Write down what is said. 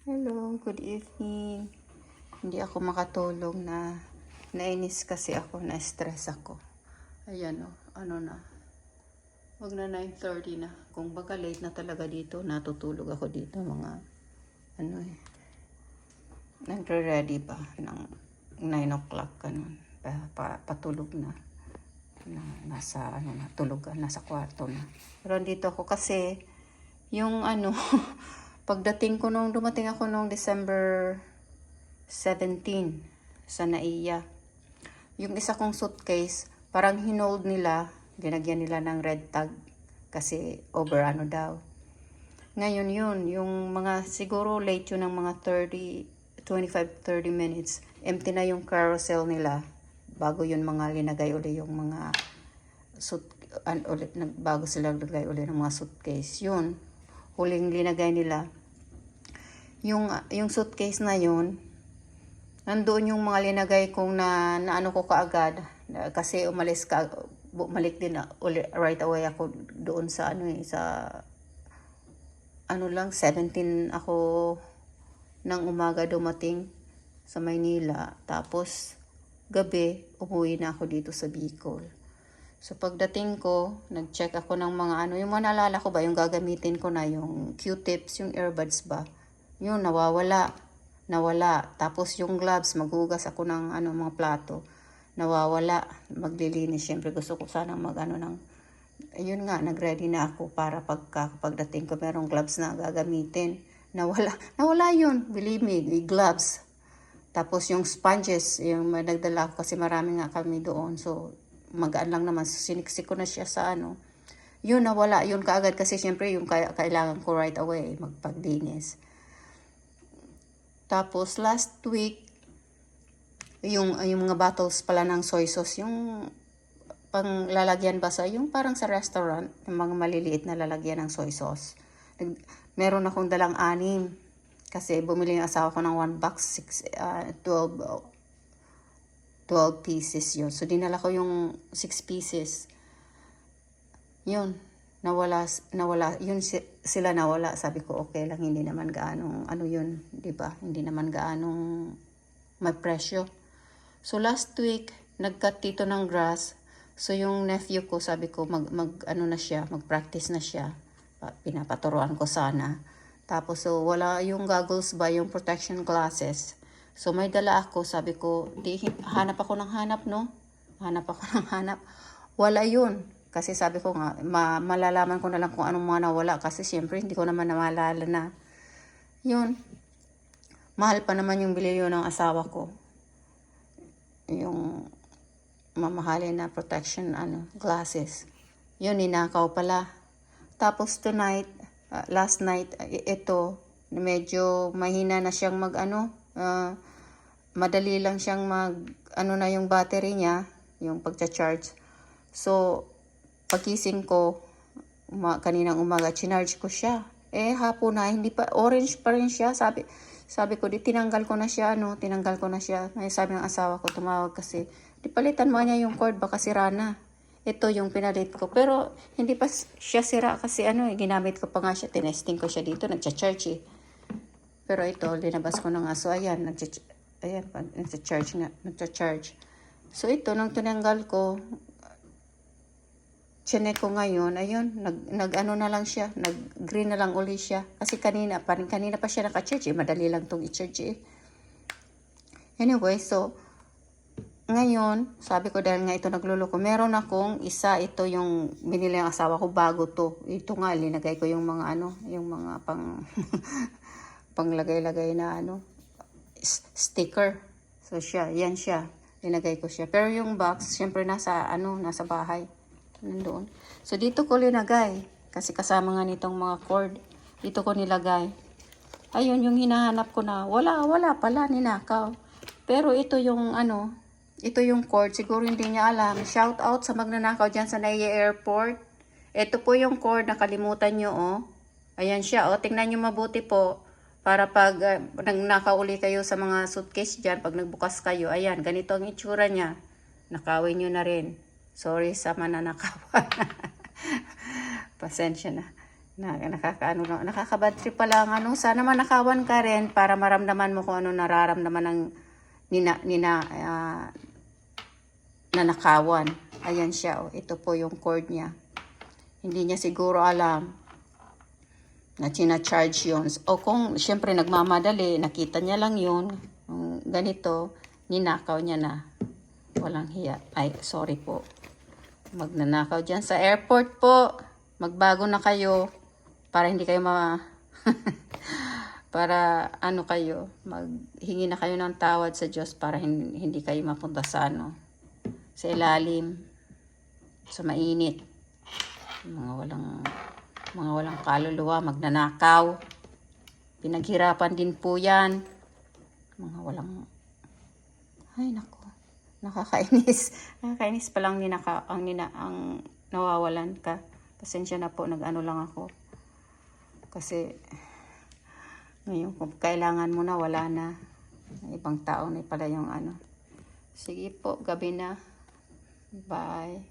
Hello, good evening. Hindi ako makatulog na nainis kasi ako, na-stress ako. Ayan o, ano na. Wag na 9:30 na. Kung baga late na talaga dito, natutulog ako dito mga ano eh. Nagre-ready pa ng 9 o'clock ganun. Patulog na. Nasa ano na, tulugan, nasa kwarto na. Pero andito ako kasi yung ano pagdating ko nung dumating ako nung December 17 sa NAIA. Yung isa kong suitcase, parang hinold nila, ginagyan nila ng red tag kasi over ano daw. Ngayon yun, yung mga siguro late yun ng mga 25-30 minutes, empty na yung carousel nila bago yun mga linagay uli yung mga bago sila lagay uli ng mga suitcase. Yun, huling linagay nila. Yung suitcase na yun, nandoon yung mga linagay kong na ano ko kaagad kasi bumalik din right away ako doon sa ano sa ano lang 17 ako ng umaga dumating sa Maynila, tapos gabi umuwi na ako dito sa Bicol. So pagdating ko, nag-check ako ng mga ano, yung mga naalala ko ba, yung gagamitin ko na yung Q-tips, yung earbuds ba, yun nawala. Tapos yung gloves, maghugas ako ng ano, mga plato, nawawala. Maglilinis, syempre gusto ko sana mag ano ng, ayun nga, nagready na ako para pagdating ko merong gloves na gagamitin. Nawala yun, believe me, gloves. Tapos yung sponges, yung nagdala ko kasi marami nga kami doon, so magaan lang naman, siniksik ko na siya sa ano. Yun, nawala yun kaagad kasi syempre yung kailangan ko right away magpaglinis. Tapos last week, yung mga bottles pala ng soy sauce, yung pang lalagyan ba yung parang sa restaurant, yung mga maliliit na lalagyan ng soy sauce. Meron akong dalang 6 kasi bumili yung asawa ko ng 1 box, 12 pieces yun. So dinala ko yung 6 pieces. Yun, nawala yun, sila nawala. Sabi ko okay lang, hindi naman gaanong ano yun, di ba, hindi naman gaanong may presyo. So last week nagcut dito ng grass, so yung nephew ko sabi ko mag ano na siya, mag-practice na siya, pinapaturuan ko sana. Tapos so wala yung goggles ba, yung protection glasses, so may dala ako. Sabi ko hanap ako ng hanap, wala yun. Kasi sabi ko nga, malalaman ko na lang kung anong mga nawala. Kasi siyempre, hindi ko naman namalala na. Yun. Mahal pa naman yung bili yun ng asawa ko. Yung mamahalin na protection glasses. Yun, ninakaw pala. Tapos tonight, last night, ito, medyo mahina na siyang madali lang siyang na yung battery niya, yung pagcha-charge. So, pagising ko, kaninang umaga, chinarge ko siya. Hapon na, hindi pa, orange pa rin siya. Sabi ko, tinanggal ko na siya. May sabi ng asawa ko, tumawag kasi, palitan mo niya yung cord, baka sira na. Ito yung pinalit ko. Pero, hindi pa siya sira kasi ginamit ko pa nga siya. Tinesting ko siya dito, nagcha-charge Pero ito, linabas ko na nga. So, ayan, nagcha-charge. So, ito, nung tinanggal ko, chinek ko ngayon, ayun, nag-ano na lang siya, nag-green na lang uli siya. Kasi kanina pa siya naka-charge madali lang tong i-charge Anyway, so, ngayon, sabi ko dahil nga ito nagluloko, meron akong isa, ito yung binili ng asawa ko, bago to. Ito nga, linagay ko yung mga yung mga panglagay-lagay na sticker. So, yan siya, linagay ko siya. Pero yung box, syempre nasa bahay. Nandoon. So, dito ko linagay. Kasi kasama nga nitong mga cord. Dito ko nilagay. Ayun, yung hinahanap ko na. Wala pala, ninakaw. Pero ito yung ito yung cord. Siguro hindi niya alam. Shout out sa magnanakaw dyan sa NAIA Airport. Ito po yung cord. Nakalimutan nyo, Ayan siya, Tingnan nyo mabuti po. Para pag nagnakaw uli kayo sa mga suitcase dyan, pag nagbukas kayo, ayan, ganito ang itsura niya. Nakawin nyo na rin. Sorry sa mananakawan. Pasensya na. Nakakaano lang, nakakabad trip pa lang ano. Sana manakawan ka rin para maramdaman mo kung ano nararamdaman ng nanakawan. Ayan siya, oh. Ito po yung cord niya. Hindi niya siguro alam na charge yun. O kung siyempre nagmamadali, nakita niya lang yun. Ganito, ninakaw niya na. Walang hiya. Ay, sorry po. Magnanakaw dyan sa airport po. Magbago na kayo. Para hindi kayo para ano kayo, maghingi na kayo ng tawad sa Diyos para hindi kayo mapunta sa ano, sa ilalim, sa mainit. Mga walang kaluluwa, magnanakaw. Pinaghirapan din po yan. Mga walang, ay nako, nakakainis. Nakakainis pa lang ang nawawalan ka. Pasensya na po, nag-ano lang ako. Kasi, ngayon, kung kailangan mo na, wala na. Ibang tao na pala yung ano. Sige po, gabi na. Bye.